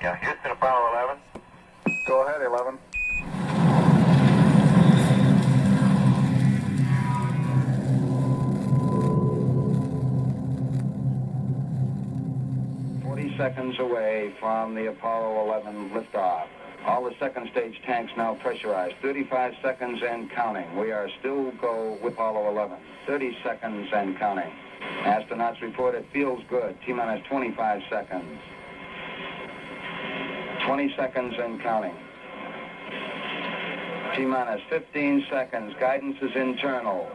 Yeah, Houston, Apollo 11. Go ahead, 11. Seconds away from the Apollo 11 liftoff. All the second stage tanks now pressurized. 35 seconds and counting. We are still go with Apollo 11. 30 seconds and counting. Astronauts report it feels good. T-minus 25 seconds. 20 seconds and counting. T-minus 15 seconds. Guidance is internal.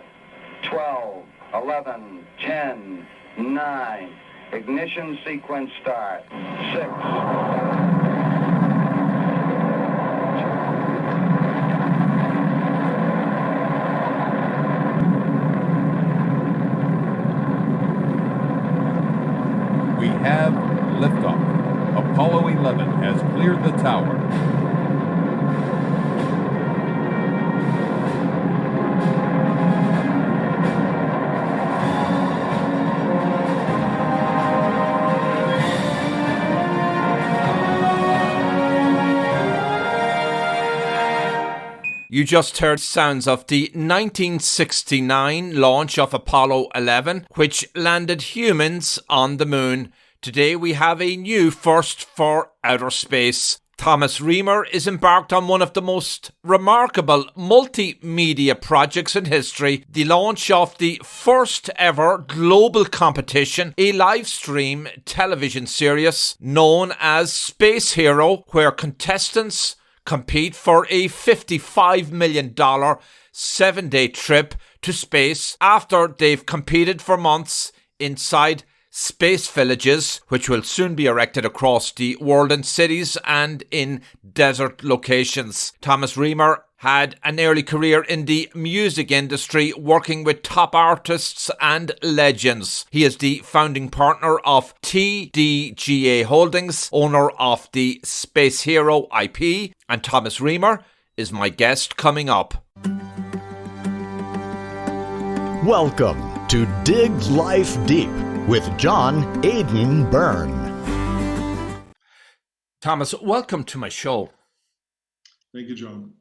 12, 11, 10, 9. Ignition sequence start. 6. We have liftoff. Apollo 11 has cleared the tower. You just heard sounds of the 1969 launch of Apollo 11, which landed humans on the moon. Today we have a new first for outer space. Thomas REEMER is embarked on one of the most remarkable multimedia projects in history, the launch of the first ever global competition, a live stream television series known as Space Hero, where contestants compete for a $55 million 7-day trip to space after they've competed for months inside space villages, which will soon be erected across the world in cities and in desert locations. Thomas REEMER had an early career in the music industry, working with top artists and legends. He is the founding partner of TDGA Holdings, owner of the Space Hero IP, and Thomas REEMER is my guest coming up. Welcome to Dig Life Deep with John AIDAN BYRNE. Thomas, welcome to my show. Thank you, John.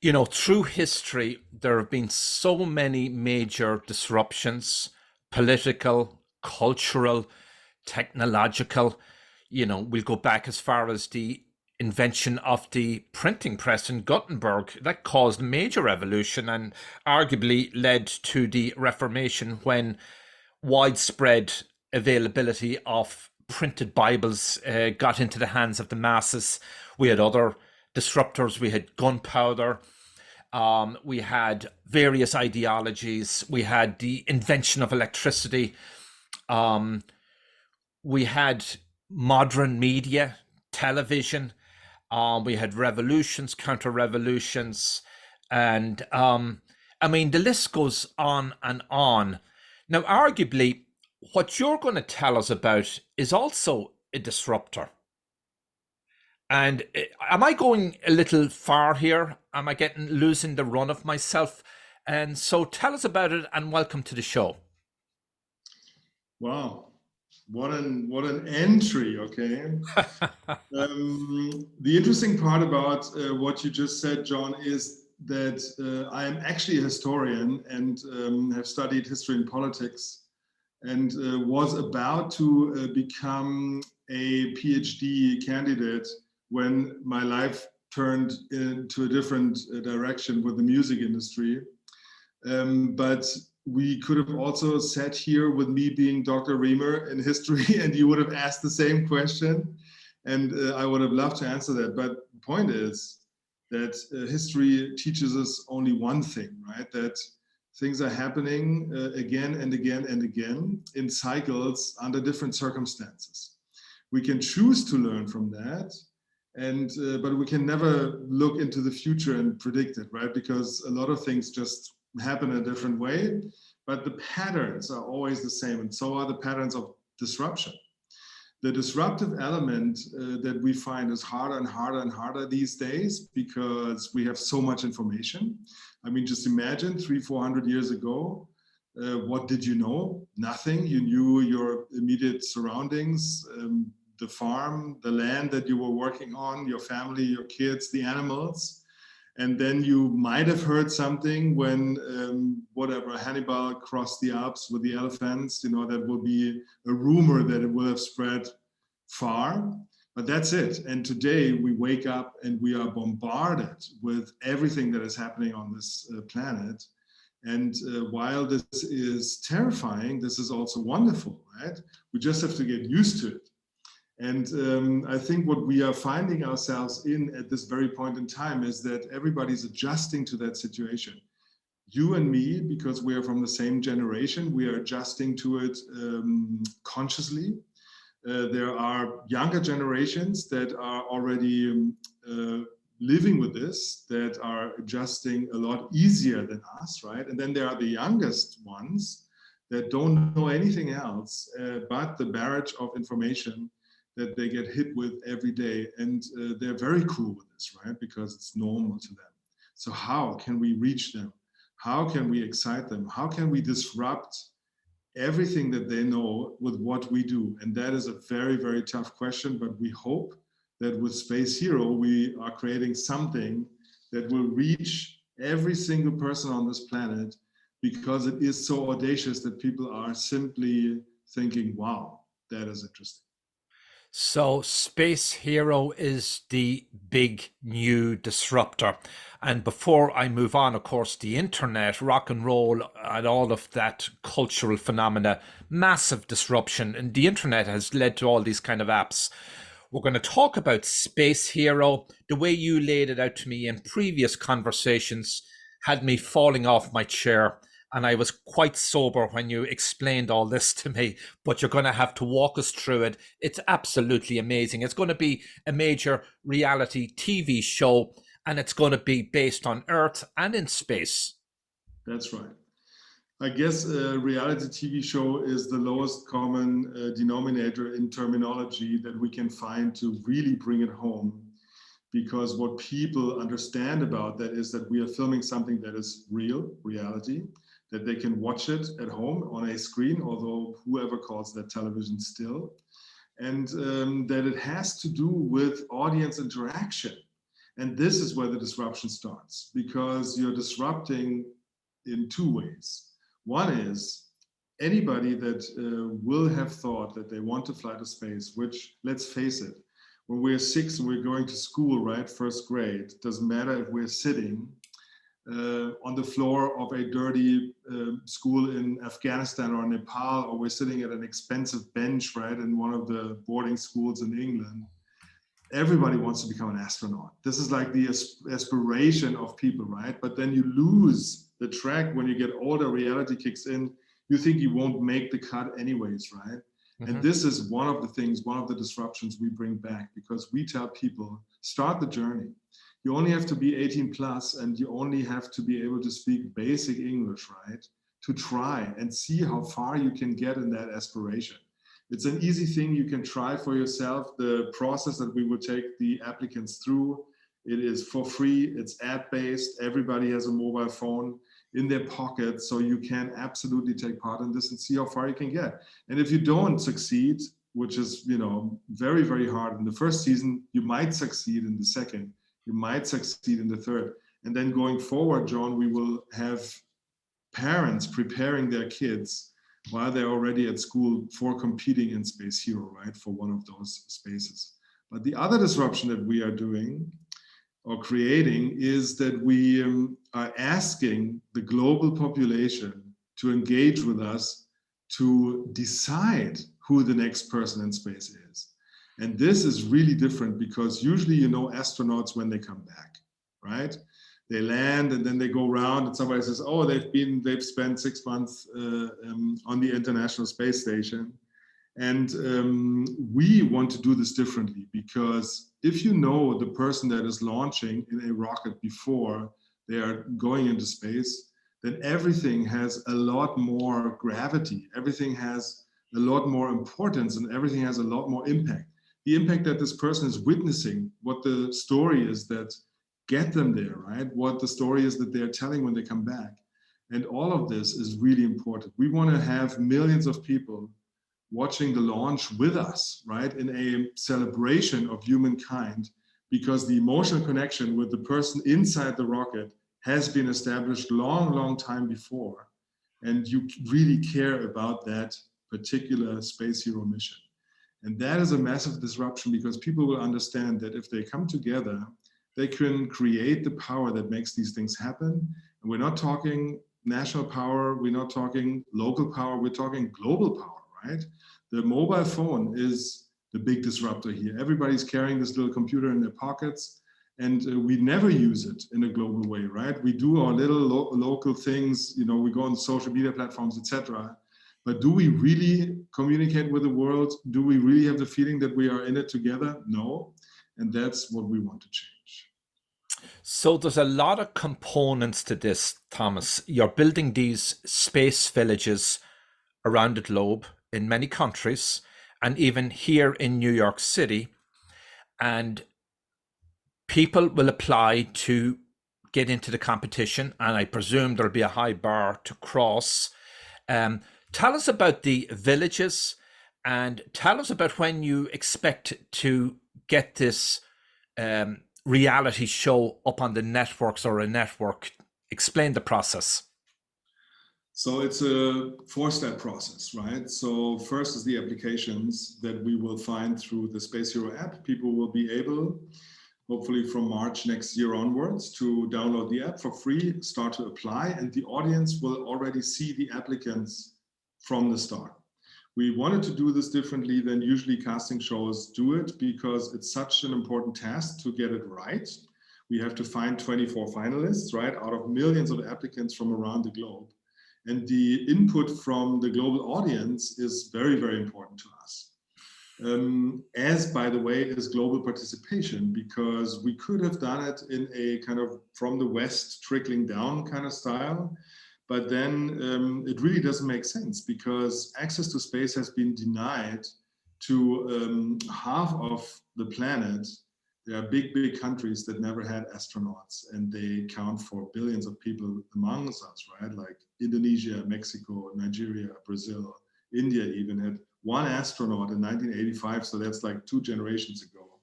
You know, through history, there have been so many major disruptions, political, cultural, technological. You know, we'll go back as far as the invention of the printing press in Gutenberg. That caused major revolution and arguably led to the Reformation, when widespread availability of printed Bibles got into the hands of the masses. We had other disruptors. We had gunpowder. We had various ideologies. We had the invention of electricity. We had modern media, television. We had revolutions, counter-revolutions. And I mean, the list goes on and on. Now, arguably, what you're going to tell us about is also a disruptor. And am I going a little far here? Am I losing the run of myself? And so tell us about it, and welcome to the show. Wow, what an entry, okay? The interesting part about what you just said, John, is that I am actually a historian and have studied history and politics, and was about to become a PhD candidate when my life turned into a different direction with the music industry. But we could have also sat here with me being Dr. REEMER in history, and you would have asked the same question, and I would have loved to answer that. But the point is that history teaches us only one thing, right? That things are happening again and again and again in cycles under different circumstances. We can choose to learn from that, and but we can never look into the future and predict it, right? Because a lot of things just happen in a different way, but the patterns are always the same, and so are the patterns of disruption. The disruptive element that we find is harder and harder and harder these days because we have so much information. I mean, just imagine 300-400 years ago, what did you know? Nothing. You knew your immediate surroundings, the farm, the land that you were working on, your family, your kids, the animals. And then you might have heard something when, whatever, Hannibal crossed the Alps with the elephants, you know, that will be a rumor that it will have spread far, but that's it. And today we wake up and we are bombarded with everything that is happening on this planet. And while this is terrifying, this is also wonderful, right? We just have to get used to it. And I think what we are finding ourselves in at this very point in time is that everybody's adjusting to that situation. You and me, because we are from the same generation, we are adjusting to it consciously. There are younger generations that are already living with this, that are adjusting a lot easier than us, right? And then there are the youngest ones that don't know anything else but the barrage of information that they get hit with every day. And they're very cool with this, right? Because it's normal to them. So how can we reach them? How can we excite them? How can we disrupt everything that they know with what we do? And that is a very, very tough question, but we hope that with Space Hero, we are creating something that will reach every single person on this planet, because it is so audacious that people are simply thinking, wow, that is interesting. So Space Hero is the big new disruptor. And before I move on, of course, the internet, rock and roll, and all of that cultural phenomena, massive disruption. And the internet has led to all these kind of apps. We're going to talk about Space Hero. The way you laid it out to me in previous conversations had me falling off my chair. And I was quite sober when you explained all this to me, but you're going to have to walk us through it. It's absolutely amazing. It's going to be a major reality TV show, and it's going to be based on Earth and in space. That's right. I guess a reality TV show is the lowest common denominator in terminology that we can find to really bring it home. Because what people understand about that is that we are filming something that is real, reality, that they can watch it at home on a screen, although whoever calls that television still, and that it has to do with audience interaction. And this is where the disruption starts, because you're disrupting in two ways. One is anybody that will have thought that they want to fly to space, which, let's face it, when we're 6 and we're going to school, right, first grade, doesn't matter if we're sitting on the floor of a dirty school in Afghanistan or Nepal, or we're sitting at an expensive bench, right, in one of the boarding schools in England. Everybody wants to become an astronaut. This is like the aspiration of people, right? But then you lose the track when you get older, reality kicks in, you think you won't make the cut anyways, right? Mm-hmm. And this is one of the things, one of the disruptions we bring back, because we tell people, start the journey. You only have to be 18 plus, and you only have to be able to speak basic English, right? To try and see how far you can get in that aspiration. It's an easy thing you can try for yourself. The process that we would take the applicants through, it is for free, it's ad-based, everybody has a mobile phone in their pocket, so you can absolutely take part in this and see how far you can get. And if you don't succeed, which is, you know, very, very hard in the first season, you might succeed in the second, you might succeed in the third. And then going forward, John, we will have parents preparing their kids while they're already at school for competing in Space Hero, right, for one of those spaces. But the other disruption that we are doing or creating is that we are asking the global population to engage with us to decide who the next person in space is. And this is really different, because usually you know astronauts when they come back, right? They land and then they go around and somebody says, oh, they've spent 6 months on the International Space Station. And we want to do this differently, because if you know the person that is launching in a rocket before they are going into space, then everything has a lot more gravity, everything has a lot more importance, and everything has a lot more impact. The impact that this person is witnessing, what the story is that get them there, right? What the story is that they're telling when they come back. And all of this is really important. We want to have millions of people watching the launch with us, right, in a celebration of humankind, because the emotional connection with the person inside the rocket has been established long time before, and you really care about that particular space hero mission. And that is a massive disruption, because people will understand that if they come together, they can create the power that makes these things happen. And we're not talking national power, we're not talking local power, we're talking global power, right? The mobile phone is the big disruptor here. Everybody's carrying this little computer in their pockets, and we never use it in a global way, right? We do our little local things, you know, we go on social media platforms, etc. But do we really communicate with the world? Do we really have the feeling that we are in it together? No. And that's what we want to change. So there's a lot of components to this, Thomas. You're building these space villages around the globe in many countries, and even here in New York City. And people will apply to get into the competition, and I presume there'll be a high bar to cross. Tell us about the villages, and tell us about when you expect to get this reality show up on the networks or a network. Explain the process. So it's a 4-step process, right? So first is the applications that we will find through the Space Hero app. People will be able, hopefully from March next year onwards, to download the app for free, start to apply, and the audience will already see the applicants from the start. We wanted to do this differently than usually casting shows do it, because it's such an important task to get it right. We have to find 24 finalists, right, out of millions of applicants from around the globe. And the input from the global audience is very, very important to us. As, by the way, is global participation, because we could have done it in a kind of from the West trickling down kind of style. But then it really doesn't make sense, because access to space has been denied to half of the planet. There are big countries that never had astronauts, and they count for billions of people among us, right? Like Indonesia, Mexico, Nigeria, Brazil, India even had one astronaut in 1985. So that's like 2 generations ago.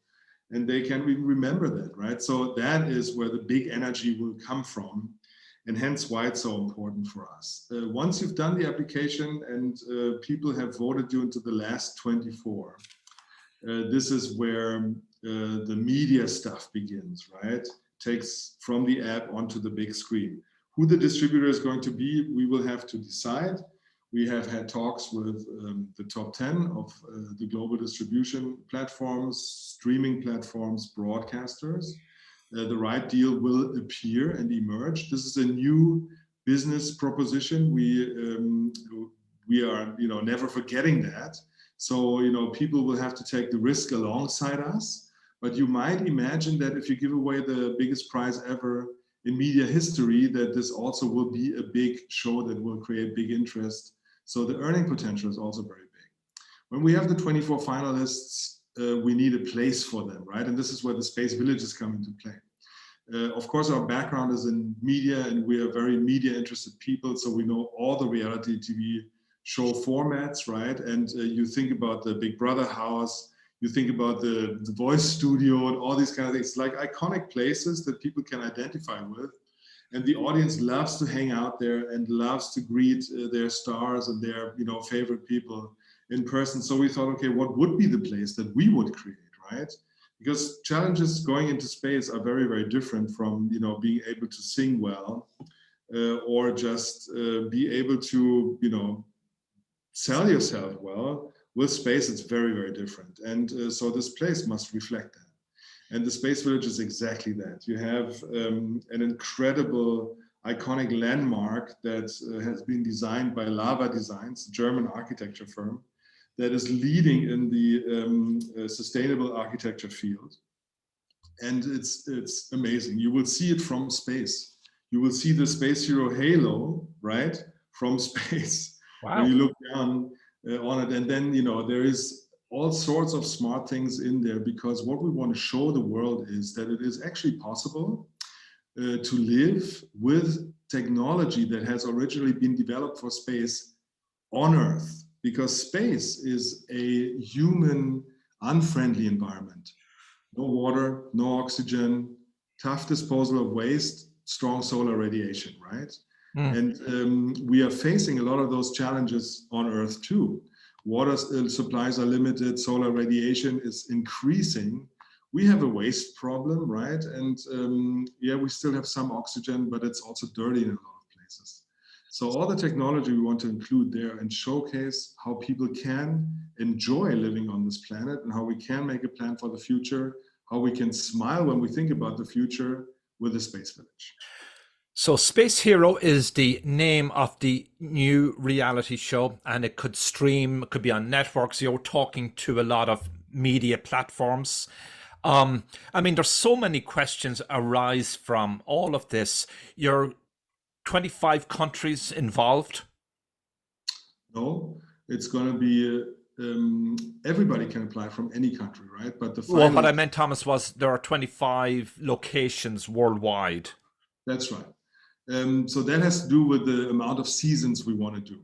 And they can't even remember that, right? So that is where the big energy will come from, and hence why it's so important for us. Once you've done the application and people have voted you into the last 24, this is where the media stuff begins, right? Takes from the app onto the big screen. Who the distributor is going to be, we will have to decide. We have had talks with the top 10 of the global distribution platforms, streaming platforms, broadcasters. The right deal will appear and emerge. This is a new business proposition. We are, you know, never forgetting that. So, you know, people will have to take the risk alongside us. But you might imagine that if you give away the biggest prize ever in media history, that this also will be a big show that will create big interest. So the earning potential is also very big. When we have the 24 finalists, we need a place for them, right? And this is where the Space Villages come into play. Of course, our background is in media, and we are very media interested people. So we know all the reality TV show formats, right? And you think about the Big Brother house, you think about the Voice studio and all these kind of things, like iconic places that people can identify with. And the audience loves to hang out there and loves to greet their stars and their, you know, favorite people in person. So we thought, okay, what would be the place that we would create, right? Because challenges going into space are very, very different from, you know, being able to sing well or just be able to, you know, sell yourself well. With space, it's very, very different. And so this place must reflect that. And the Space Village is exactly that. You have an incredible, iconic landmark that has been designed by Lava Designs, a German architecture firm, that is leading in the sustainable architecture field. And it's amazing. You will see it from space. You will see the Space Hero halo, right, from space. Wow. When you look down on it. And then, you know, there is all sorts of smart things in there, because what we want to show the world is that it is actually possible to live with technology that has originally been developed for space on Earth. because space is a human unfriendly environment. No water, no oxygen, tough disposal of waste, strong solar radiation, right? And we are facing a lot of those challenges on Earth too. Water supplies are limited, solar radiation is increasing. We have a waste problem, right? And yeah, we still have some oxygen, but it's also dirty in a lot of places. So all the technology we want to include there and showcase how people can enjoy living on this planet and how we can make a plan for the future, how we can smile when we think about the future with the Space Village. So Space Hero is the name of the new reality show, and it could stream, it could be on networks. You're talking to a lot of media platforms. I mean, there's so many questions arise from all of this. You're 25 countries involved? No, it's going to be everybody can apply from any country, right? But the final, well, what I meant, Thomas, was there are 25 locations worldwide. That's right. So that has to do with the amount of seasons we want to do.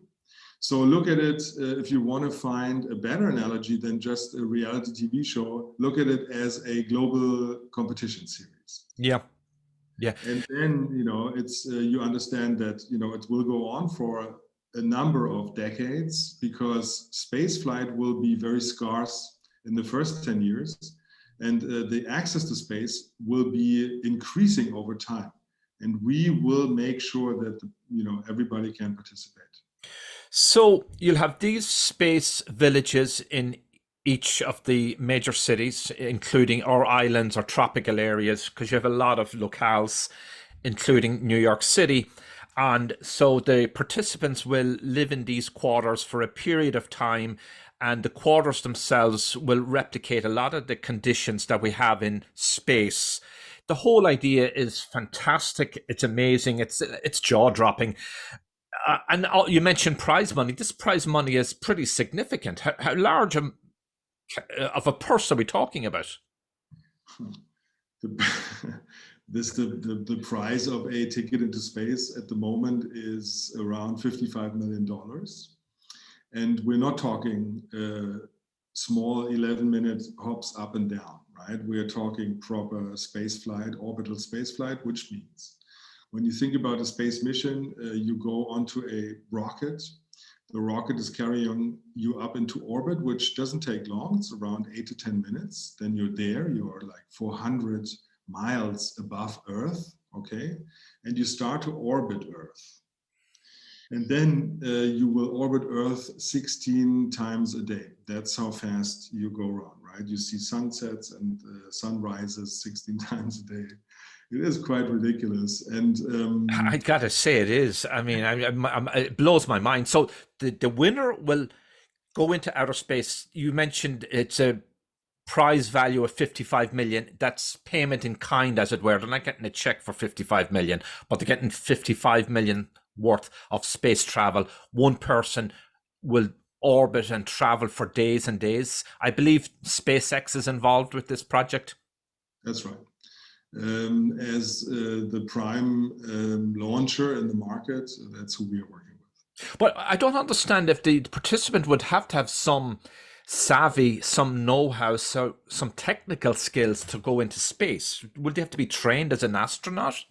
So look at it, if you want to find a better analogy than just a reality TV show, look at it as a global competition series. Yeah. Yeah. And then, you know, it's you understand that, you know, it will go on for a number of decades because space flight will be very scarce in the first 10 years. And the access to space will be increasing over time. And we will make sure that, you know, everybody can participate. So you'll have these space villages in each of the major cities, including our islands or tropical areas, because you have a lot of locales, including New York City. And so the participants will live in these quarters for a period of time, and the quarters themselves will replicate a lot of the conditions that we have in space. The whole idea is fantastic. It's amazing. It's jaw-dropping. And you mentioned prize money. This prize money is pretty significant. How large of a purse are we talking about? The price of a ticket into space at the moment is around $55 million. And we're not talking small 11-minute hops up and down, right? We are talking proper space flight, orbital space flight, which means when you think about a space mission, you go onto a rocket. The rocket is carrying you up into orbit, which doesn't take long. It's around 8 to 10 minutes. Then you're there. You're like 400 miles above Earth, okay? And you start to orbit Earth. And then you will orbit Earth 16 times a day. That's how fast you go around, right? You see sunsets and sunrises 16 times a day. It is quite ridiculous. And I gotta say it is. I mean, it blows my mind. So the winner will go into outer space. You mentioned it's a prize value of 55 million. That's payment in kind, as it were. They're not getting a check for 55 million, but they're getting 55 million worth of space travel. One person will orbit and travel for days and days. I believe SpaceX is involved with this project. That's right. As the prime launcher in the market, that's who we are working with. But I don't understand if the participant would have to have some savvy, some know-how, so some technical skills to go into space. Would they have to be trained as an astronaut?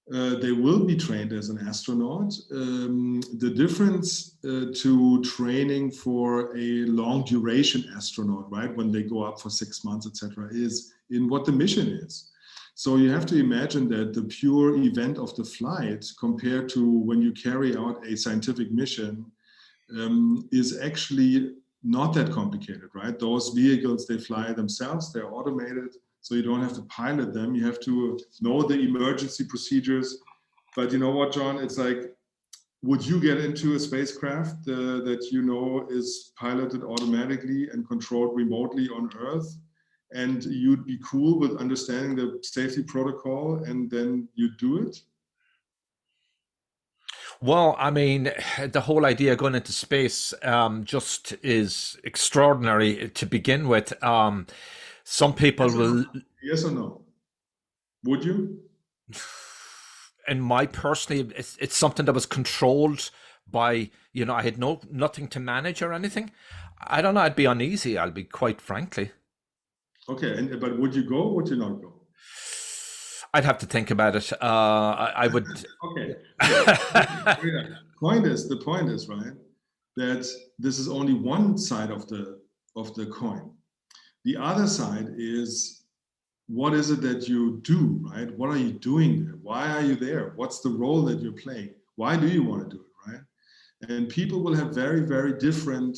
They will be trained as an astronaut. The difference to training for a long duration astronaut, right, when they go up for 6 months, etc., is in what the mission is. So you have to imagine that the pure event of the flight compared to when you carry out a scientific mission is actually not that complicated, right? Those vehicles, they fly themselves, they're automated, so you don't have to pilot them. You have to know the emergency procedures. But you know what, John? It's like, would you get into a spacecraft that you know is piloted automatically and controlled remotely on Earth? And you'd be cool with understanding the safety protocol and then you do it? Well, I mean, the whole idea of going into space just is extraordinary to begin with. Some people will... Yes or no? Would you? In my personally, it's something that was controlled by, you know, I had nothing to manage or anything, I don't know, I'd be uneasy, I'll be quite frankly. Okay, but would you go or would you not go? I'd have to think about it. I would. Okay. The point is, right, that this is only one side of the coin. The other side is, what is it that you do, right? What are you doing there? Why are you there? What's the role that you're playing? Why do you want to do it, right? And people will have very, very different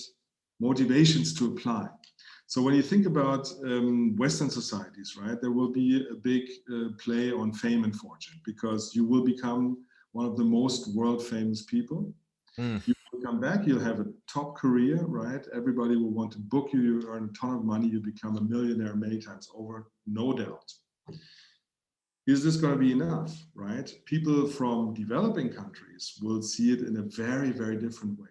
motivations to apply. So when you think about Western societies, right, there will be a big play on fame and fortune, because you will become one of the most world famous people. You will come back, you'll have a top career, right? Everybody will want to book you, you earn a ton of money, you become a millionaire many times over, no doubt. Is this going to be enough, right? People from developing countries will see it in a very, very different way.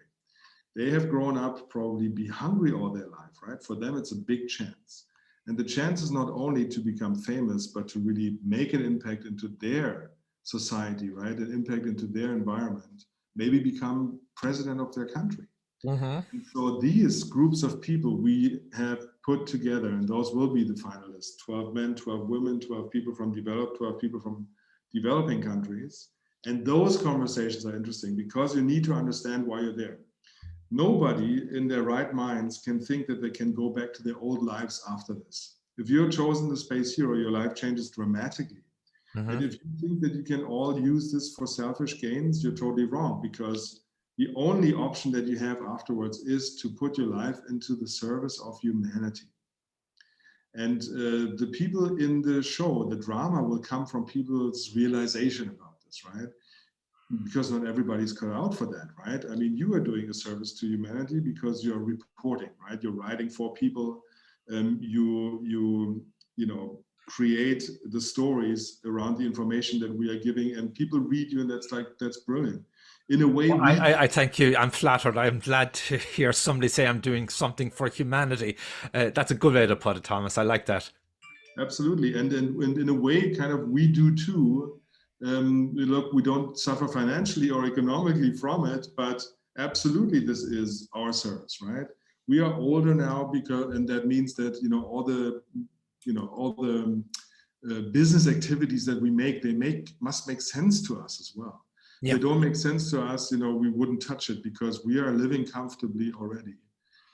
They have grown up probably be hungry all their life, right? For them, it's a big chance. And the chance is not only to become famous, but to really make an impact into their society, right? An impact into their environment, maybe become president of their country. And so these groups of people we have put together, and those will be the finalists, 12 men, 12 women, 12 people from developed, 12 people from developing countries. And those conversations are interesting because you need to understand why you're there. Nobody in their right minds can think that they can go back to their old lives after this. If you're chosen the space hero, your life changes dramatically. And if you think that you can all use this for selfish gains, you're totally wrong, because the only option that you have afterwards is to put your life into the service of humanity. And the people in the show, the drama, will come from people's realization about this, right? Because not everybody's cut out for that, right? I mean, you are doing a service to humanity because you're reporting, right? You're writing for people. You know, create the stories around the information that we are giving, and people read you, and that's brilliant. In a way, well, I thank you. I'm flattered. I'm glad to hear somebody say I'm doing something for humanity. That's a good way to put it, Thomas. I like that. Absolutely, and in a way, kind of, we do too. Look, we don't suffer financially or economically from it, but absolutely, this is our service, right? We are older now, and that means that, you know, all the business activities that we make, must make sense to us as well. If they don't make sense to us, you know, we wouldn't touch it, because we are living comfortably already.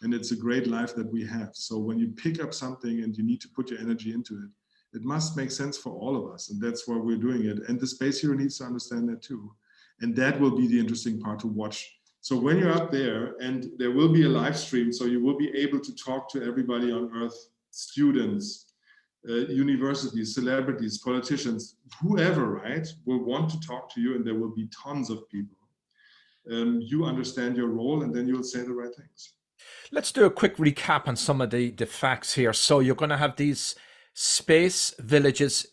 And it's a great life that we have. So when you pick up something and you need to put your energy into it, it must make sense for all of us. And that's why we're doing it. And the space hero needs to understand that too. And that will be the interesting part to watch. So when you're up there, and there will be a live stream, so you will be able to talk to everybody on Earth, students, universities, celebrities, politicians, whoever, right, will want to talk to you, and there will be tons of people. You understand your role, and then you'll say the right things. Let's do a quick recap on some of the facts here. So you're going to have these space villages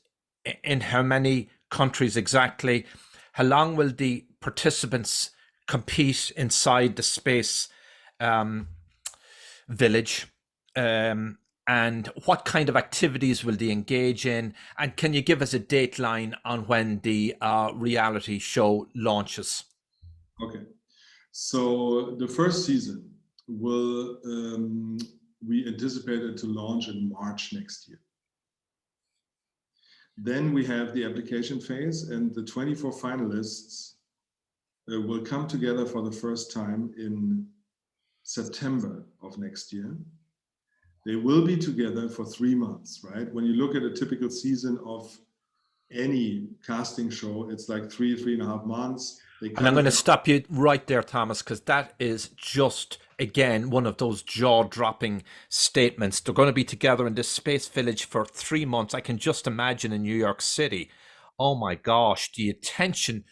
in how many countries exactly? How long will the participants compete inside the space village? And what kind of activities will they engage in? And can you give us a dateline on when the reality show launches? Okay, so the first season will, we anticipate it to launch in March next year. Then we have the application phase, and the 24 finalists will come together for the first time in September of next year. They will be together for 3 months, right? When you look at a typical season of any casting show, it's like 3.5 months. And I'm going to stop you right there, Thomas, because that is just, again, one of those jaw-dropping statements. They're going to be together in this space village for 3 months. I can just imagine in New York City. Oh my gosh, the attention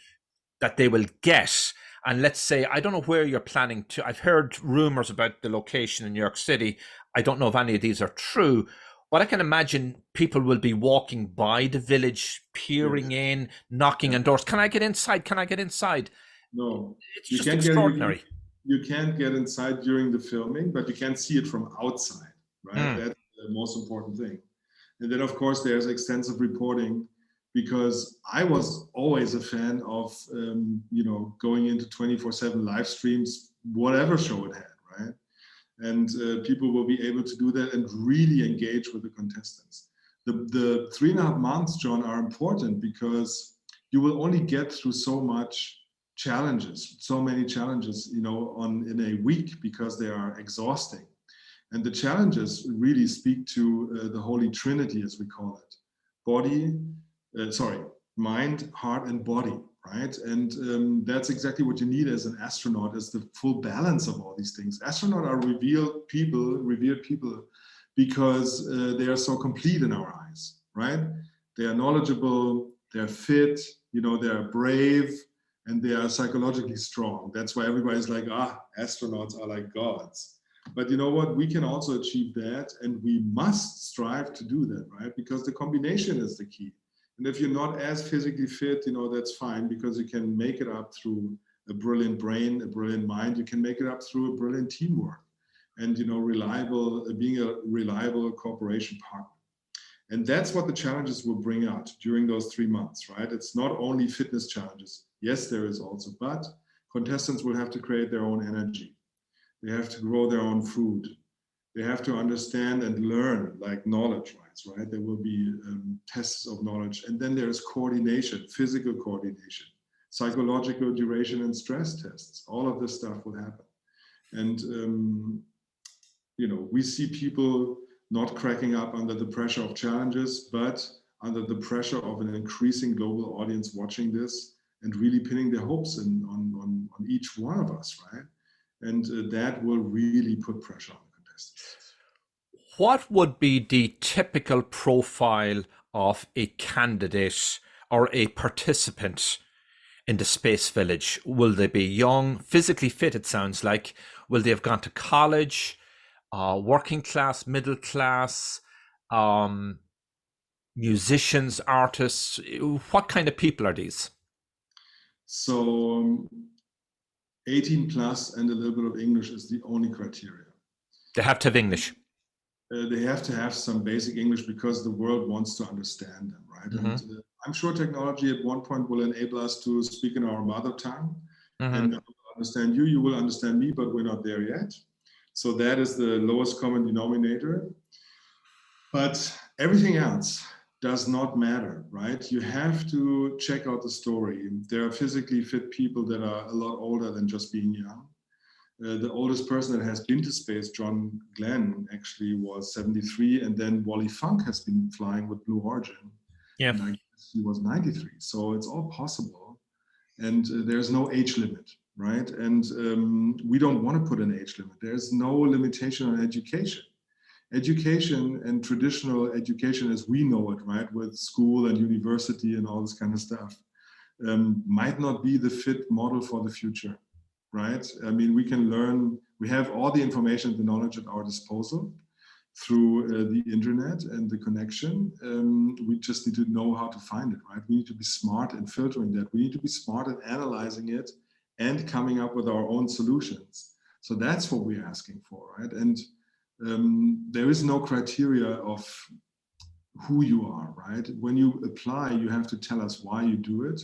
that they will get. And let's say, I don't know where you're planning to. I've heard rumors about the location in New York City. I don't know if any of these are true, but I can imagine people will be walking by the village, peering in, knocking on doors. Can I get inside? Can I get inside? No, it's just extraordinary. You can't get inside during the filming, but you can see it from outside, right? That's the most important thing. And then, of course, there's extensive reporting because I was always a fan of, going into 24/7 live streams, whatever show it had, right? And people will be able to do that and really engage with the contestants. The 3.5 months, John, are important because you will only get through so many challenges, in a week, because they are exhausting. And the challenges really speak to the Holy Trinity, as we call it: mind, heart, and body, right? And that's exactly what you need as an astronaut, is the full balance of all these things. Astronauts are revered people, because they are so complete in our eyes, right? They are knowledgeable, they're fit, they are brave, and they are psychologically strong. That's why everybody's like, astronauts are like gods. But you know what? We can also achieve that, and we must strive to do that, right? Because the combination is the key. And if you're not as physically fit, that's fine, because you can make it up through a brilliant brain, a brilliant mind. You can make it up through a brilliant teamwork, and being a reliable cooperation partner. And that's what the challenges will bring out during those 3 months, right? It's not only fitness challenges. Yes, there is also, but contestants will have to create their own energy. They have to grow their own food. They have to understand and learn, like knowledge, right? There will be tests of knowledge. And then there's coordination, physical coordination, psychological duration and stress tests. All of this stuff will happen. And, we see people not cracking up under the pressure of challenges, but under the pressure of an increasing global audience watching this and really pinning their hopes on each one of us, right? And that will really put pressure on the contestants. What would be the typical profile of a candidate or a participant in the Space Village? Will they be young, physically fit, it sounds like? Will they have gone to college, working class, middle class, musicians, artists? What kind of people are these? So 18 plus and a little bit of English is the only criteria. They have to have English. They have to have some basic English, because the world wants to understand them, right? Mm-hmm. And I'm sure technology at one point will enable us to speak in our mother tongue, mm-hmm. and I will understand you, you will understand me, but we're not there yet. So that is the lowest common denominator. But everything else does not matter, right? You have to check out the story. There are physically fit people that are a lot older than just being young. The oldest person that has been to space, John Glenn, actually was 73, and then Wally Funk has been flying with Blue Origin. Yeah, and I guess he was 93. So it's all possible, and there's no age limit, right? And we don't want to put an age limit. There's no limitation on education. Education and traditional education as we know it, right, with school and university and all this kind of stuff, might not be the fit model for the future. Right? I mean, we can learn, we have all the information, the knowledge at our disposal through the internet and the connection. We just need to know how to find it, right? We need to be smart in filtering that. We need to be smart in analyzing it and coming up with our own solutions. So that's what we're asking for, right? And there is no criteria of who you are, right? When you apply, you have to tell us why you do it.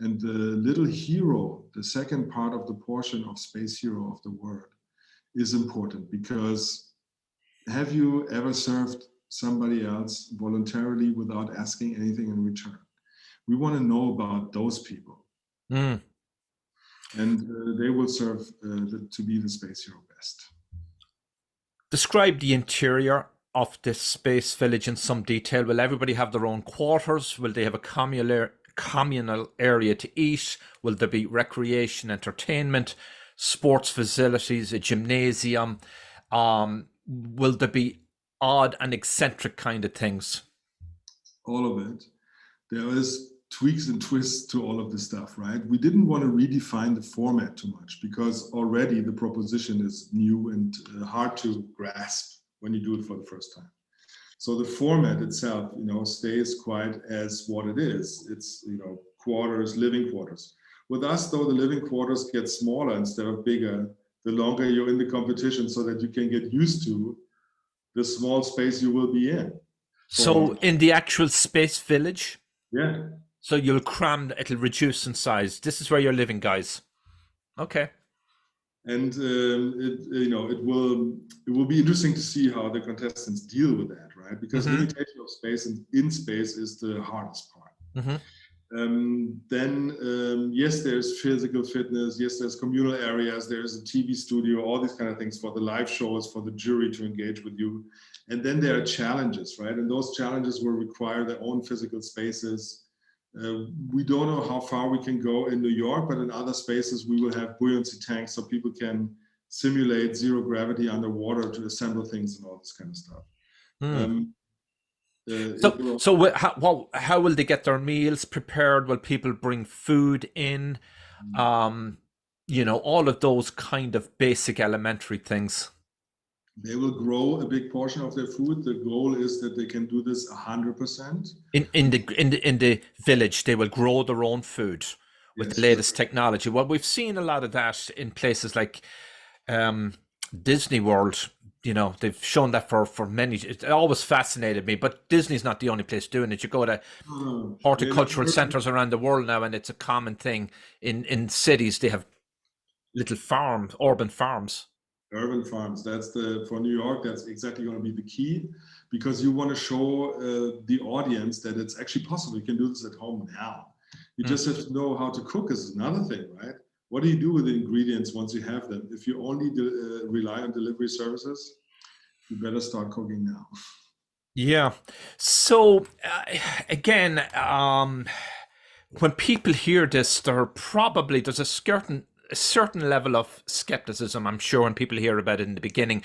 And the little hero, the second part of the portion of Space Hero of the word, is important, because have you ever served somebody else voluntarily without asking anything in return? We want to know about those people. Mm. And they will serve to be the Space Hero best. Describe the interior of this Space Village in some detail. Will everybody have their own quarters? Will they have a communal area to eat? Will there be recreation, entertainment, sports facilities, a gymnasium? Will there be odd and eccentric kind of things? All of it. There is tweaks and twists to all of this stuff, right? We didn't want to redefine the format too much, because already the proposition is new and hard to grasp when you do it for the first time. So the format itself, stays quite as what it is. It's, quarters, living quarters. With us, though, the living quarters get smaller instead of bigger, the longer you're in the competition, so that you can get used to the small space you will be in. So in the actual Space Village, Yeah. So you'll cram, it'll reduce in size. This is where you're living, guys. Okay. And it will be interesting to see how the contestants deal with that, right? Because limitation of space and in space is the hardest part. Yes, there's physical fitness. Yes, there's communal areas. There's a TV studio. All these kind of things for the live shows, for the jury to engage with you. And then there are challenges, right? And those challenges will require their own physical spaces. We don't know how far we can go in New York, but in other spaces we will have buoyancy tanks so people can simulate zero gravity underwater to assemble things and all this kind of stuff. How will they get their meals prepared? Will people bring food in? All of those kind of basic elementary things. They will grow a big portion of their food. The goal is that they can do this 100%. In the village, they will grow their own food with the latest technology. Well, we've seen a lot of that in places like Disney World. They've shown that for many. It always fascinated me. But Disney's not the only place doing it. You go to horticultural centers around the world now, and it's a common thing. In cities, they have little farms, urban farms. Urban farms. For New York, that's exactly going to be the key, because you want to show the audience that it's actually possible. You can do this at home now. You just have to know how to cook is another thing, right? What do you do with the ingredients once you have them? If you only rely on delivery services, you better start cooking now. Yeah. So again, when people hear this, there's a certain level of skepticism, I'm sure, when people hear about it in the beginning.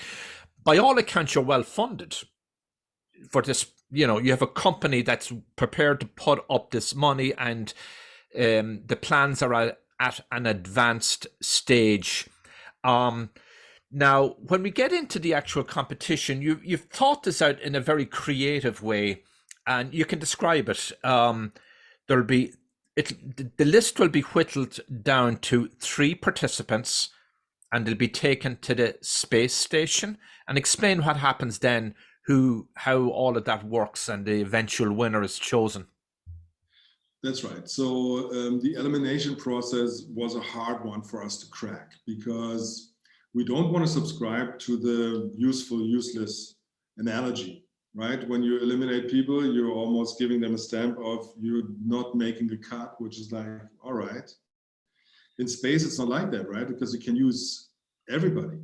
By all accounts, you're well funded for this. You have a company that's prepared to put up this money, and the plans are at an advanced stage. Now, when we get into the actual competition, you've thought this out in a very creative way, and you can describe it. The list will be whittled down to 3 participants, and they'll be taken to the space station. And explain what happens then, how all of that works, and the eventual winner is chosen. That's right. So the elimination process was a hard one for us to crack, because we don't want to subscribe to the useful, useless analogy, right? When you eliminate people, you're almost giving them a stamp of you're not making the cut, which is like, all right. In space, it's not like that, right? Because you can use everybody.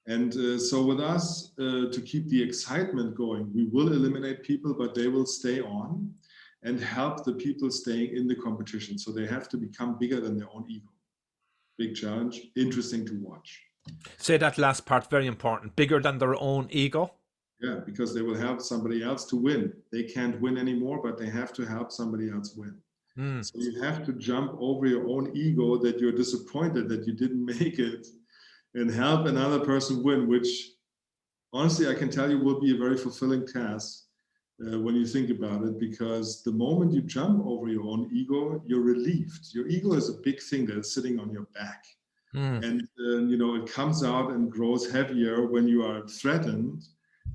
And so with us, to keep the excitement going, we will eliminate people, but they will stay on and help the people staying in the competition. So they have to become bigger than their own ego. Big challenge, interesting to watch. Say that last part, very important. Bigger than their own ego? Yeah, because they will help somebody else to win. They can't win anymore, but they have to help somebody else win. So you have to jump over your own ego that you're disappointed that you didn't make it, and help another person win, which honestly, I can tell you will be a very fulfilling task. When you think about it, because the moment you jump over your own ego, you're relieved. Your ego is a big thing that is sitting on your back. And it comes out and grows heavier when you are threatened,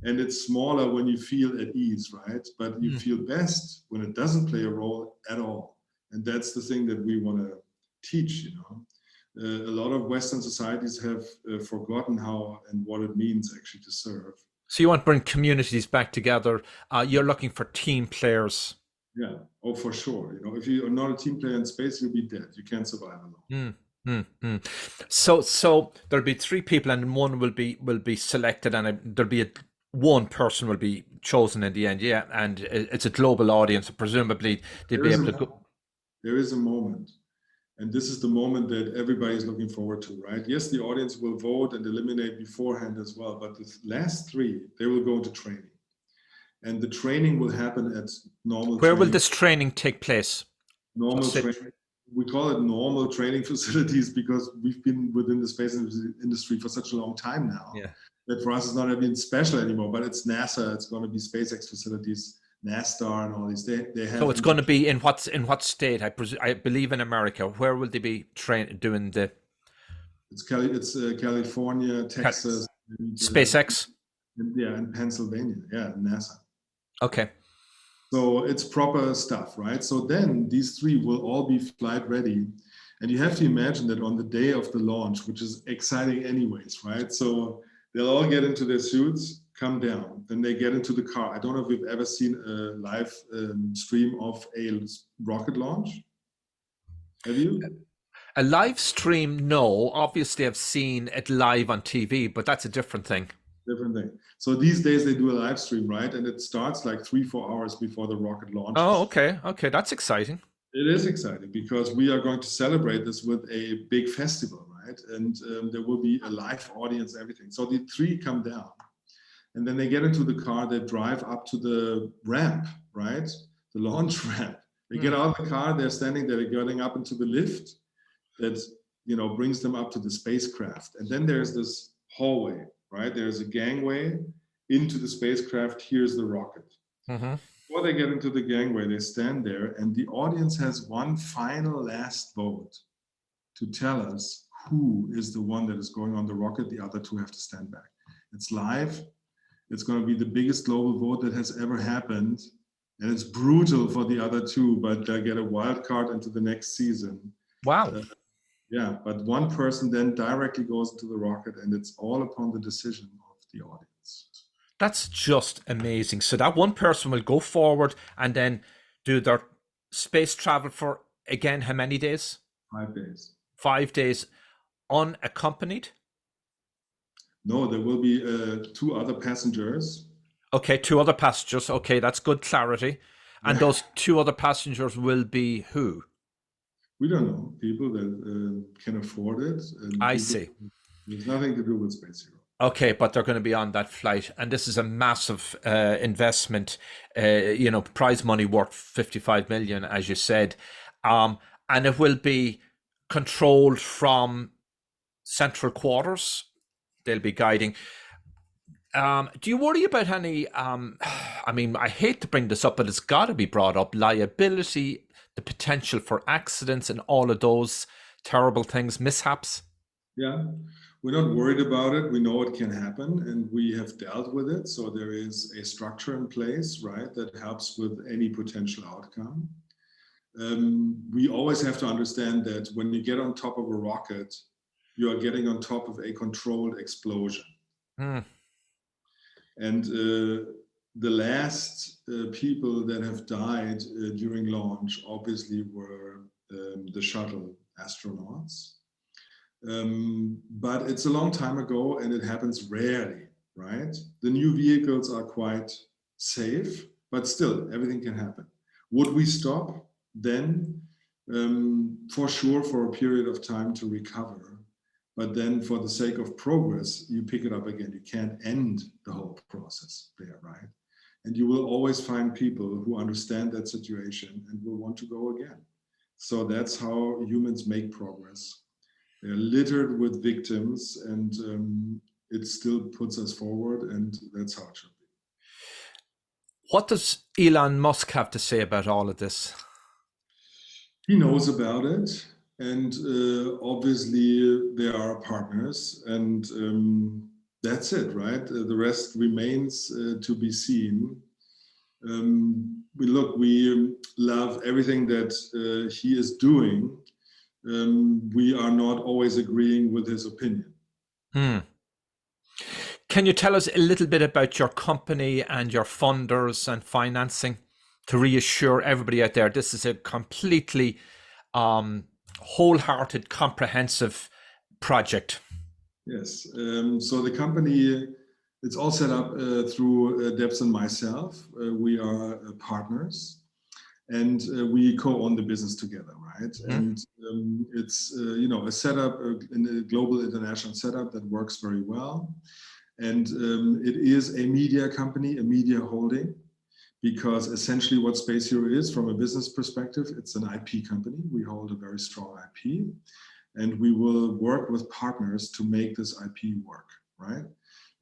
and it's smaller when you feel at ease, right? But you feel best when it doesn't play a role at all. And that's the thing that we want to teach. A lot of Western societies have forgotten how and what it means actually to serve. So you want to bring communities back together. You're looking for team players. Yeah, for sure. If you are not a team player in space, you'll be dead. You can't survive alone. So there'll be 3 people, and one will be selected, and there'll be one person will be chosen in the end. Yeah, and it's a global audience. So presumably they'll be able to go. There is a moment. And this is the moment that everybody is looking forward to, right? Yes, the audience will vote and eliminate beforehand as well, but the last 3, they will go into training. And the training will happen at normal. Where will this training take place? Normal training. We call it normal training facilities because we've been within the space industry for such a long time now. Yeah. That for us it's not even special anymore, but it's NASA, it's going to be SpaceX facilities, NASTAR and all these. They have. So it's going to be in what state? I believe in America. Where will they be doing the? It's California, Texas, SpaceX. And Pennsylvania. Yeah, NASA. Okay. So it's proper stuff, right? So then these three will all be flight ready. And you have to imagine that on the day of the launch, which is exciting anyways, right? So they'll all get into their suits, come down, then they get into the car. I don't know if you've ever seen a live stream of a rocket launch. Have you? A live stream, no. Obviously, I've seen it live on TV, but that's a different thing. Different thing. So these days they do a live stream, right? And it starts like 3-4 hours before the rocket launches. Oh, okay. Okay, that's exciting. It is exciting because we are going to celebrate this with a big festival, right? And there will be a live audience, everything. So the three come down and then they get into the car, they drive up to the ramp, right? The launch ramp. They get out of the car, they're standing there, they're getting up into the lift that, you know, brings them up to the spacecraft. And then there's this hallway, right? There's a gangway into the spacecraft. Here's the rocket. Before they get into the gangway, they stand there and the audience has one final last vote to tell us who is the one that is going on the rocket. The other two have to stand back. It's live. It's going to be the biggest global vote that has ever happened. And it's brutal for the other two, but they get a wild card into the next season. Wow. Yeah, but one person then directly goes into the rocket and it's all upon the decision of the audience. That's just amazing. So that one person will go forward and then do their space travel for, again, how many days? 5 days. 5 days unaccompanied? No, there will be 2 other passengers. Okay, 2 other passengers. Okay, that's good clarity. And those 2 other passengers will be who? We don't know. People that can afford it. And I see. There's nothing to do with Space Hero. Okay, but they're going to be on that flight. And this is a massive investment, you know, prize money worth 55 million, as you said. And it will be controlled from central quarters. They'll be guiding. Do you worry about any, I mean, I hate to bring this up, but it's got to be brought up, liability, the potential for accidents and all of those terrible things, mishaps? Yeah, we're not worried about it. We know it can happen and we have dealt with it. So there is a structure in place, right, that helps with any potential outcome. We always have to understand that when you get on top of a rocket, you are getting on top of a controlled explosion. And the last people that have died during launch obviously were the shuttle astronauts. But it's a long time ago and it happens rarely, right? The new vehicles are quite safe, but still everything can happen. Would we stop then? For sure, for a period of time to recover. But then for the sake of progress, you pick it up again. You can't end the whole process there, right? And you will always find people who understand that situation and will want to go again. So that's how humans make progress. They're littered with victims and it still puts us forward and that's how it should be. What does Elon Musk have to say about all of this? He knows about it. And obviously they are partners and that's it, right? The rest remains to be seen. We love everything that he is doing. We are not always agreeing with his opinion. Can you tell us a little bit about your company and your funders and financing to reassure everybody out there this is a completely wholehearted, comprehensive project? Yes. So the company, it's all set up through Debs and myself. We are partners and we co-own the business together, right? And it's, a setup, a global international setup that works very well. And it is a media company, a media holding. Because essentially what Space Hero is from a business perspective, it's an IP company. We hold a very strong IP and we will work with partners to make this IP work, right?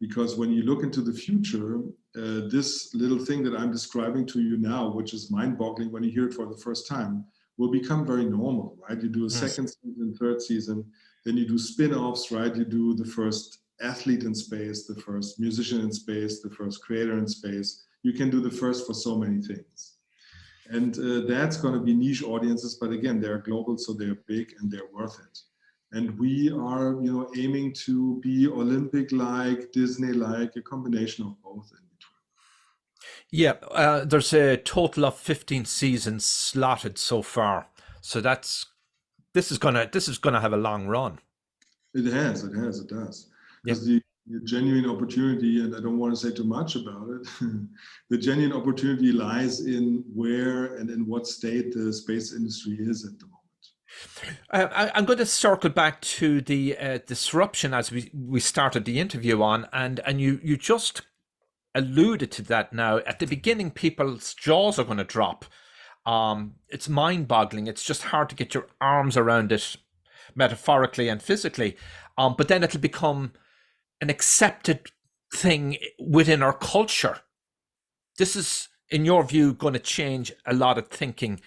Because when you look into the future, this little thing that I'm describing to you now, which is mind-boggling when you hear it for the first time, will become very normal, right? You do a second season, third season, then you do spin-offs, right? You do the first athlete in space, the first musician in space, the first creator in space. You can do the first for so many things. And that's going to be niche audiences, but again, they're global, so they're big and they're worth it. And we are, aiming to be Olympic-like, Disney-like, a combination of both in between. Yeah, there's a total of 15 seasons slotted so far, so this is gonna have a long run. It does. Yeah. Because the genuine opportunity, and I don't want to say too much about it, the genuine opportunity lies in where and in what state the space industry is at the moment. I'm going to circle back to the disruption as we started the interview on, and you just alluded to that now. At the beginning, people's jaws are going to drop. It's mind-boggling. It's just hard to get your arms around it, metaphorically and physically. But then it'll become an accepted thing within our culture. This is, in your view, going to change a lot of thinking,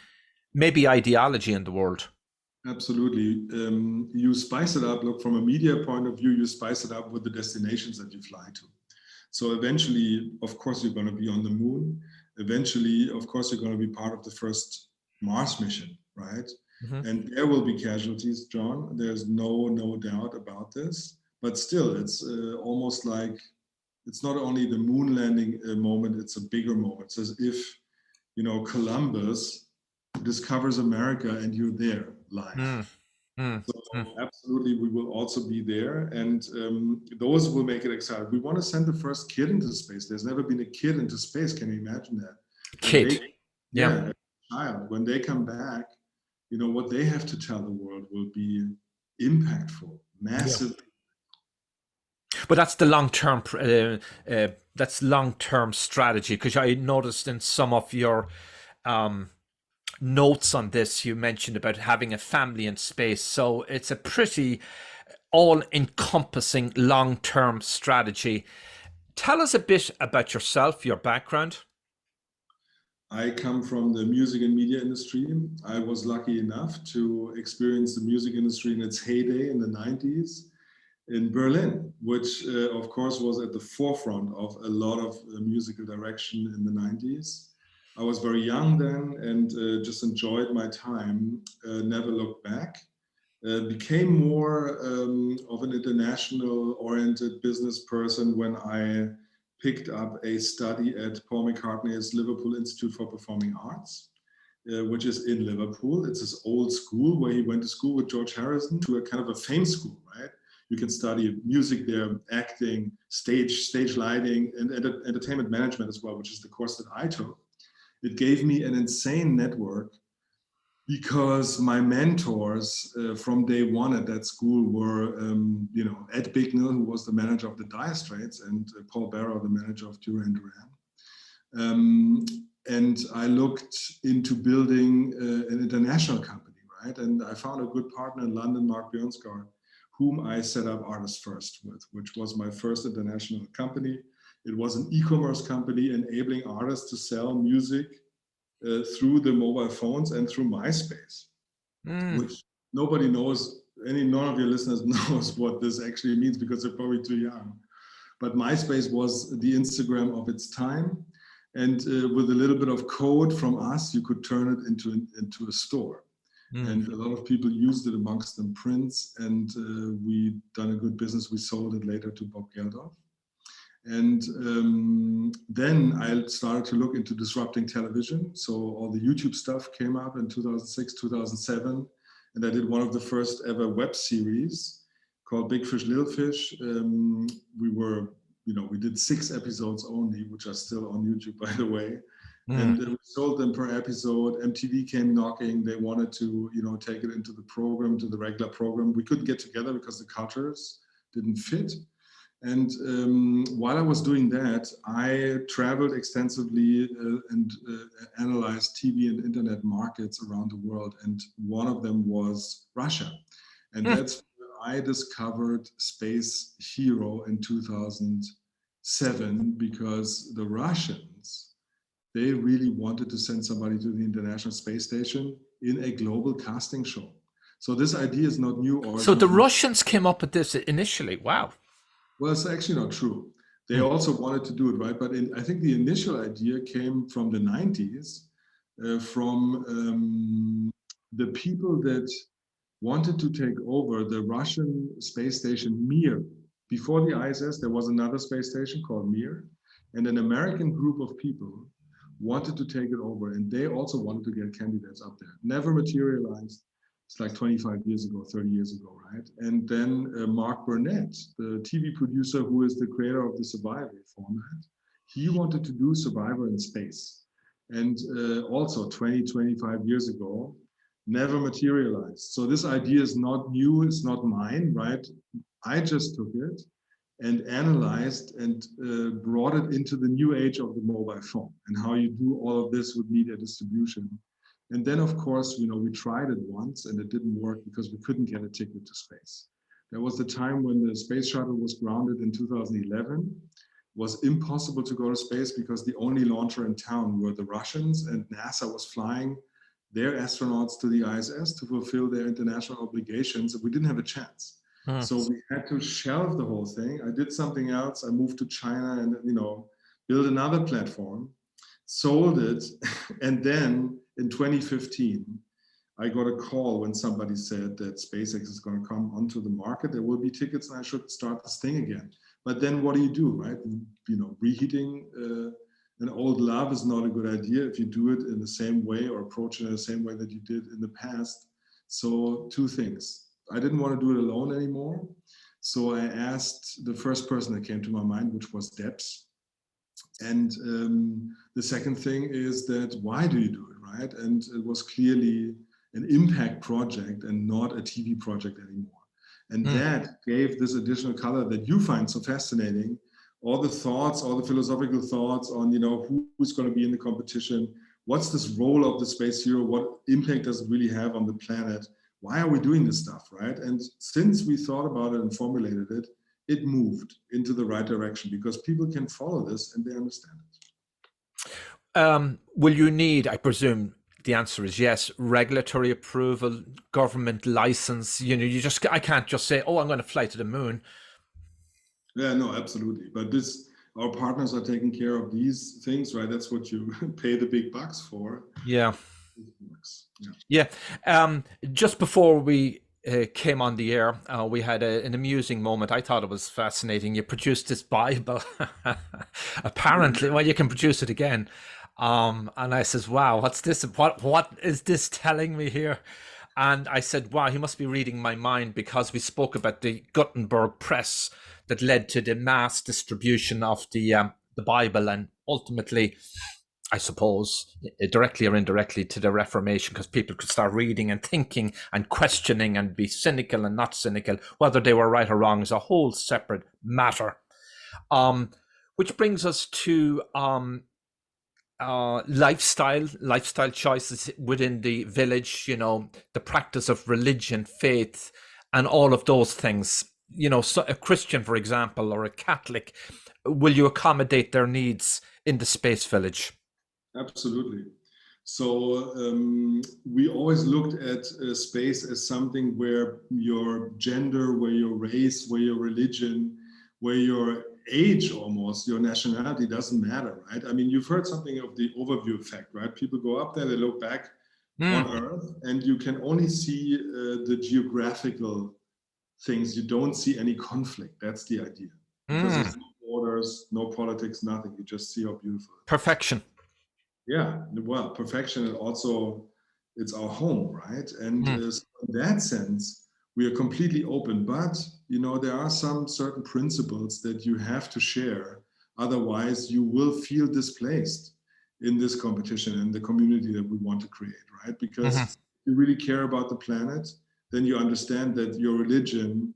maybe ideology in the world. Absolutely. You spice it up. Look, from a media point of view, you spice it up with the destinations that you fly to. So eventually, of course, you're going to be on the moon. Eventually, of course, you're going to be part of the first Mars mission, right? Mm-hmm. And there will be casualties, John. There's no doubt about this. But still, it's almost like it's not only the moon landing moment, it's a bigger moment. It's as if, Columbus discovers America and you're there live. Absolutely, we will also be there, and those will make it exciting. We want to send the first kid into space. There's never been a kid into space. Can you imagine that? Kid, yeah, child. When they come back, what they have to tell the world will be impactful, massive. Yeah. But that's the long-term. That's long-term strategy, because I noticed in some of your notes on this, you mentioned about having a family in space. So it's a pretty all-encompassing long-term strategy. Tell us a bit about yourself, your background. I come from the music and media industry. I was lucky enough to experience the music industry in its heyday in the 90s in Berlin, which of course was at the forefront of a lot of musical direction in the 90s. I was very young then and just enjoyed my time, never looked back. Became more of an international-oriented business person when I picked up a study at Paul McCartney's Liverpool Institute for Performing Arts, which is in Liverpool. It's this old school where he went to school with George Harrison, to a kind of a fame school, right? You can study music there, acting, stage lighting, and entertainment management as well, which is the course that I took. It gave me an insane network because my mentors from day one at that school were, Ed Bicknell, who was the manager of the Dire Straits, and Paul Barrow, the manager of Duran Duran. And I looked into building an international company, right? And I found a good partner in London, Mark Bjørnsgaard, whom I set up Artists First with, which was my first international company. It was an e-commerce company enabling artists to sell music through the mobile phones and through MySpace, which nobody knows, none of your listeners knows what this actually means because they're probably too young. But MySpace was the Instagram of its time. And with a little bit of code from us, you could turn it into a store. And a lot of people used it, amongst them Prince, and we done a good business. We sold it later to Bob Geldof. And then I started to look into disrupting television. So all the YouTube stuff came up in 2006, 2007. And I did one of the first ever web series called Big Fish, Little Fish. We did 6 episodes only, which are still on YouTube, by the way. And we sold them per episode. MTV came knocking. They wanted to, take it into the program, to the regular program. We couldn't get together because the cultures didn't fit. And while I was doing that, I traveled extensively and analyzed TV and internet markets around the world. And one of them was Russia. And that's where I discovered Space Hero in 2007, because the Russians, they really wanted to send somebody to the International Space Station in a global casting show. So this idea is not new. So the Russians came up with this initially. Wow. Well, it's actually not true. They also wanted to do it, right? But I think the initial idea came from the 90s from the people that wanted to take over the Russian space station Mir. Before the ISS, there was another space station called Mir, and an American group of people wanted to take it over, and they also wanted to get candidates up there. Never materialized. It's like 25 years ago, 30 years ago, right? And then Mark Burnett, the TV producer who is the creator of the Survivor format, he wanted to do Survivor in space. And also 20, 25 years ago, never materialized. So this idea is not new, it's not mine, right? I just took it and analyzed and brought it into the new age of the mobile phone and how you do all of this with media distribution. And then, of course, you know, we tried it once and it didn't work because we couldn't get a ticket to space. There was the time when the space shuttle was grounded in 2011. It was impossible to go to space because the only launcher in town were the Russians, and NASA was flying their astronauts to the ISS to fulfill their international obligations. We didn't have a chance. So we had to shelve the whole thing. I did something else. I moved to China and, you know, built another platform, sold it, and then in 2015, I got a call when somebody said that SpaceX is going to come onto the market. There will be tickets and I should start this thing again. But then what do, right? You know, reheating an old love is not a good idea if you do it in the same way or approach it in the same way that you did in the past. So two things. I didn't want to do it alone anymore. So I asked the first person that came to my mind, which was Debs. And the second thing is that why do you do it, right? And it was clearly an impact project and not a TV project anymore. And that gave this additional color that you find so fascinating. All the thoughts, all the philosophical thoughts on, you know, who's going to be in the competition, what's this role of the space hero, what impact does it really have on the planet? Why are we doing this stuff, right? And since we thought about it and formulated it, it moved into the right direction because people can follow this and they understand it. Will you need, I presume the answer is yes, regulatory approval, government license? You know, I can't just say, oh, I'm going to fly to the moon. Yeah, no, absolutely. But our partners are taking care of these things, right? That's what you pay the big bucks for. Yeah. Just before we came on the air, we had an amusing moment. I thought it was fascinating. You produced this Bible. Apparently, well, you can produce it again. And I says, wow, what's this? What is this telling me here? And I said, wow, he must be reading my mind, because we spoke about the Gutenberg press that led to the mass distribution of the Bible, and ultimately, I suppose, directly or indirectly, to the Reformation, because people could start reading and thinking and questioning and be cynical and not cynical. Whether they were right or wrong is a whole separate matter. Which brings us to lifestyle choices within the village, you know, the practice of religion, faith, and all of those things. You know, so a Christian, for example, or a Catholic, will you accommodate their needs in the space village? Absolutely. So we always looked at space as something where your gender, where your race, where your religion, where your age, almost your nationality doesn't matter, right? I mean, you've heard something of the overview effect, right? People go up there, they look back on Earth, and you can only see the geographical things. You don't see any conflict. That's the idea. Because there's no borders, no politics, nothing. You just see how beautiful it is. Perfection. Yeah, well, perfection, and also it's our home, right? And so in that sense, we are completely open. But, you know, there are some certain principles that you have to share. Otherwise, you will feel displaced in this competition and the community that we want to create, right? Because if you really care about the planet, then you understand that your religion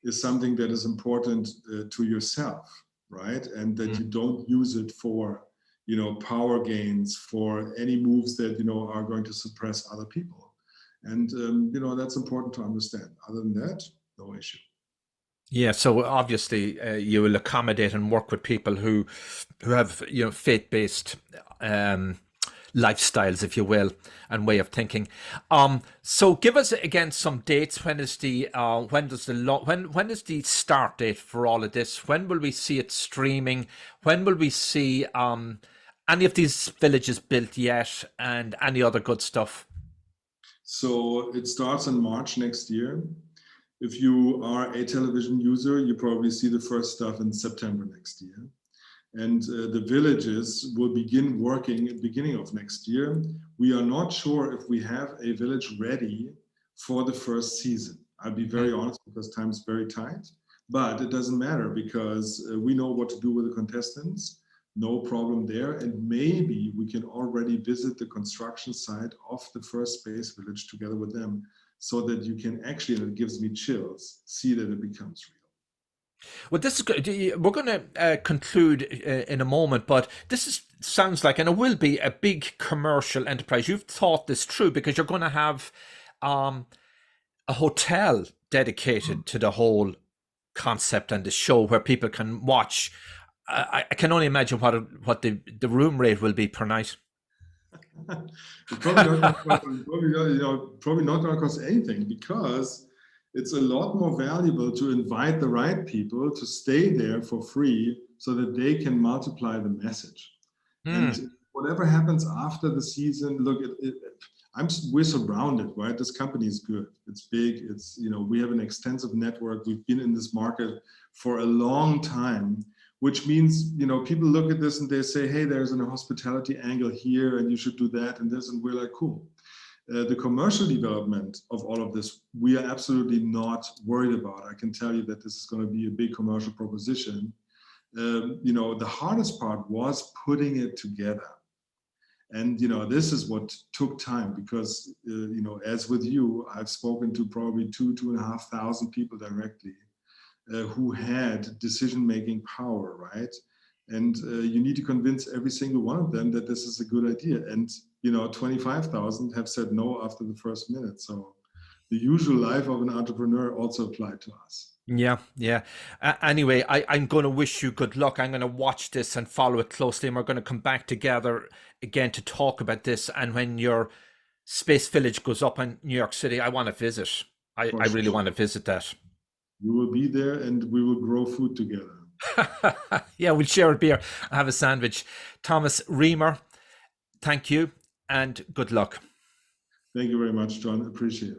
is something that is important to yourself, right? And that you don't use it for, you know, power gains, for any moves that, you know, are going to suppress other people. And, you know, that's important to understand. Other than that, no issue. Yeah, so obviously you will accommodate and work with people who have, you know, faith-based lifestyles, if you will, and way of thinking. So give us again some dates. When is the when is the start date for all of this? When will we see it streaming? When will we see Any of these villages built yet, and any other good stuff? So it starts in March next year. If you are a television user, you probably see the first stuff in September next year. And the villages will begin working at the beginning of next year. We are not sure if we have a village ready for the first season. I'll be very honest, because time is very tight, but it doesn't matter because we know what to do with the contestants. No problem there. And maybe we can already visit the construction site of the first space village together with them, so that you can actually, and it gives me chills, see that it becomes real. Well, this is good. We're going to conclude in a moment, but sounds like, and it will be, a big commercial enterprise. You've thought this through, because you're going to have a hotel dedicated to the whole concept and the show, where people can watch. I can only imagine what the room rate will be per night. Probably not going to cost anything, because it's a lot more valuable to invite the right people to stay there for free, so that they can multiply the message. And whatever happens after the season, look, we're surrounded, right? This company is good. It's big. It's, we have an extensive network. We've been in this market for a long time, which means, people look at this and they say, hey, there's a hospitality angle here, and you should do that and this. And we're like, cool. The commercial development of all of this, we are absolutely not worried about. I can tell you that this is going to be a big commercial proposition. The hardest part was putting it together. And, this is what took time, because, as with you, I've spoken to probably 2,500 people directly who had decision-making power, right? And you need to convince every single one of them that this is a good idea. And 25,000 have said no after the first minute. So the usual life of an entrepreneur also applied to us. Yeah. Anyway, I'm going to wish you good luck. I'm going to watch this and follow it closely, and we're going to come back together again to talk about this. And when your space village goes up in New York City, I want to visit. I really want to visit that. You will be there, and we will grow food together. Yeah, we'll share a beer and have a sandwich. Thomas REEMER, thank you and good luck. Thank you very much, John. Appreciate it.